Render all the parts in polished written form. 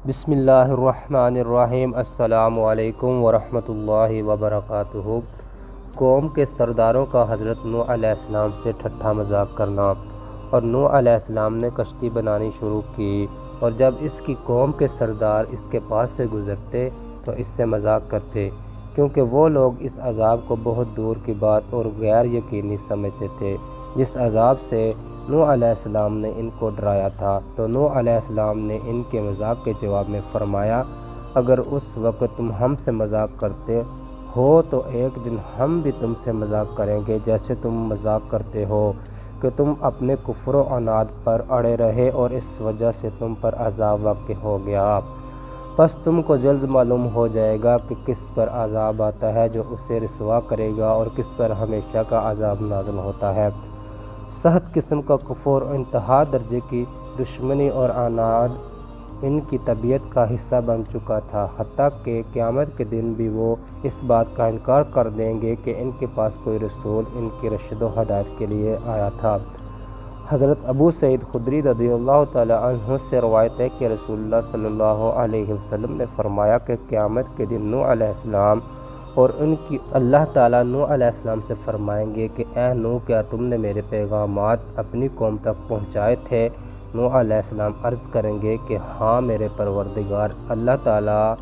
بسم اللہ الرحمن الرحیم۔ السلام علیکم ورحمۃ اللہ وبرکاتہ۔ قوم کے سرداروں کا حضرت نوح علیہ السلام سے ٹھٹھا مذاق کرنا۔ اور نوح علیہ السلام نے کشتی بنانی شروع کی، اور جب اس کی قوم کے سردار اس کے پاس سے گزرتے تو اس سے مذاق کرتے، کیونکہ وہ لوگ اس عذاب کو بہت دور کی بات اور غیر یقینی سمجھتے تھے جس عذاب سے نوح علیہ السلام نے ان کو ڈرایا تھا۔ تو نوح علیہ السلام نے ان کے مذاق کے جواب میں فرمایا، اگر اس وقت تم ہم سے مذاق کرتے ہو تو ایک دن ہم بھی تم سے مذاق کریں گے، جیسے تم مذاق کرتے ہو کہ تم اپنے کفر و عناد پر اڑے رہے اور اس وجہ سے تم پر عذاب واقع ہو گیا۔ پس تم کو جلد معلوم ہو جائے گا کہ کس پر عذاب آتا ہے جو اسے رسوا کرے گا اور کس پر ہمیشہ کا عذاب نازل ہوتا ہے۔ سخت قسم کا کفر، انتہا درجے کی دشمنی اور عناد ان کی طبیعت کا حصہ بن چکا تھا، حتیٰ کہ قیامت کے دن بھی وہ اس بات کا انکار کر دیں گے کہ ان کے پاس کوئی رسول ان کی رشد و ہدایت کے لیے آیا تھا۔ حضرت ابو سعید خدری رضی اللہ تعالی عنہ سے روایت ہے کہ رسول اللہ صلی اللہ علیہ وسلم نے فرمایا کہ قیامت کے دن نوح علیہ السلام اور ان کی اللہ تعالیٰ نوح علیہ السلام سے فرمائیں گے کہ اے نوح، کیا تم نے میرے پیغامات اپنی قوم تک پہنچائے تھے؟ نوح علیہ السلام عرض کریں گے کہ ہاں میرے پروردگار۔ اللہ تعالیٰ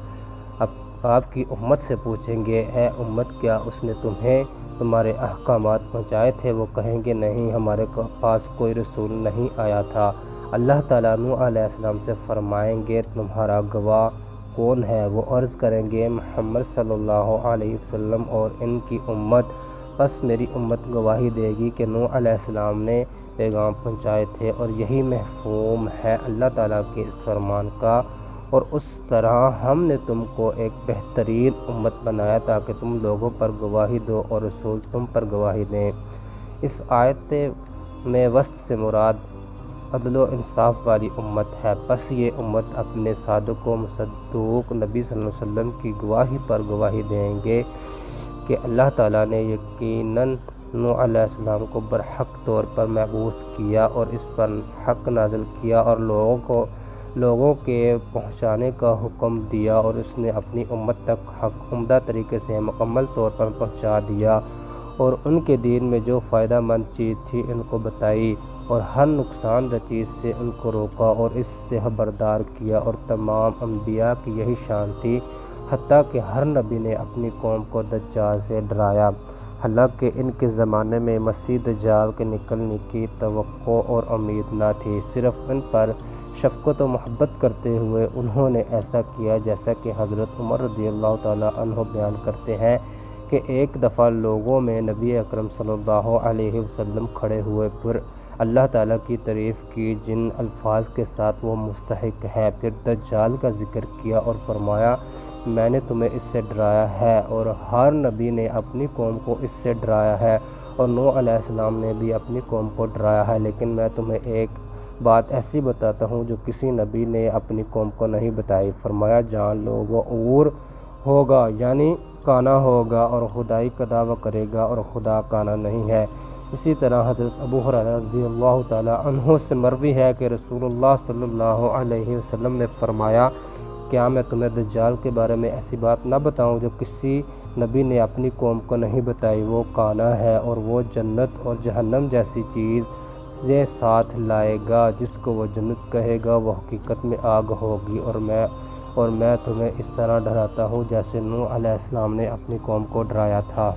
آپ کی امت سے پوچھیں گے، اے امت، کیا اس نے تمہیں تمہارے احکامات پہنچائے تھے؟ وہ کہیں گے نہیں، ہمارے پاس کوئی رسول نہیں آیا تھا۔ اللہ تعالیٰ نوح علیہ السلام سے فرمائیں گے تمہارا گواہ کون ہے؟ وہ عرض کریں گے محمد صلی اللہ علیہ وسلم اور ان کی امت۔ پس میری امت گواہی دے گی کہ نوح علیہ السلام نے پیغام پہنچائے تھے، اور یہی مفہوم ہے اللہ تعالیٰ کے اس فرمان کا، اور اس طرح ہم نے تم کو ایک بہترین امت بنایا تاکہ تم لوگوں پر گواہی دو اور رسول تم پر گواہی دیں۔ اس آیت میں وسط سے مراد عدل و انصاف والی امت ہے۔ پس یہ امت اپنے صادق و مصدوق نبی صلی اللہ علیہ وسلم کی گواہی پر گواہی دیں گے کہ اللہ تعالیٰ نے یقیناً نوح علیہ السلام کو برحق طور پر مبعوث کیا اور اس پر حق نازل کیا اور لوگوں کے پہنچانے کا حکم دیا، اور اس نے اپنی امت تک حق عمدہ طریقے سے مکمل طور پر پہنچا دیا، اور ان کے دین میں جو فائدہ مند چیز تھی ان کو بتائی، اور ہر نقصان دہ چیز سے ان کو روکا اور اس سے خبردار کیا۔ اور تمام انبیاء کی یہی شان تھی، حتیٰ کہ ہر نبی نے اپنی قوم کو دجال سے ڈرایا، حالانکہ ان کے زمانے میں مسیح دجال کے نکلنے کی توقع اور امید نہ تھی۔ صرف ان پر شفقت و محبت کرتے ہوئے انہوں نے ایسا کیا، جیسا کہ حضرت عمر رضی اللہ تعالیٰ عنہ بیان کرتے ہیں کہ ایک دفعہ لوگوں میں نبی اکرم صلی اللہ علیہ وسلم کھڑے ہوئے، پھر اللہ تعالیٰ کی تعریف کی جن الفاظ کے ساتھ وہ مستحق ہے، پھر دجال کا ذکر کیا اور فرمایا میں نے تمہیں اس سے ڈرایا ہے، اور ہر نبی نے اپنی قوم کو اس سے ڈرایا ہے، اور نوح علیہ السلام نے بھی اپنی قوم کو ڈرایا ہے، لیکن میں تمہیں ایک بات ایسی بتاتا ہوں جو کسی نبی نے اپنی قوم کو نہیں بتائی۔ فرمایا جان لو وہ عور ہوگا، یعنی کانا ہوگا، اور خدائی کا دعویٰ کرے گا اور خدا کانا نہیں ہے۔ اسی طرح حضرت ابو ہریرہ رضی اللہ تعالیٰ عنہ سے مروی ہے کہ رسول اللہ صلی اللہ علیہ وسلم نے فرمایا، کیا میں تمہیں دجال کے بارے میں ایسی بات نہ بتاؤں جو کسی نبی نے اپنی قوم کو نہیں بتائی؟ وہ کانا ہے، اور وہ جنت اور جہنم جیسی چیز سے ساتھ لائے گا، جس کو وہ جنت کہے گا وہ حقیقت میں آگ ہوگی، اور میں تمہیں اس طرح ڈراتا ہوں جیسے نوح علیہ السلام نے اپنی قوم کو ڈرایا تھا۔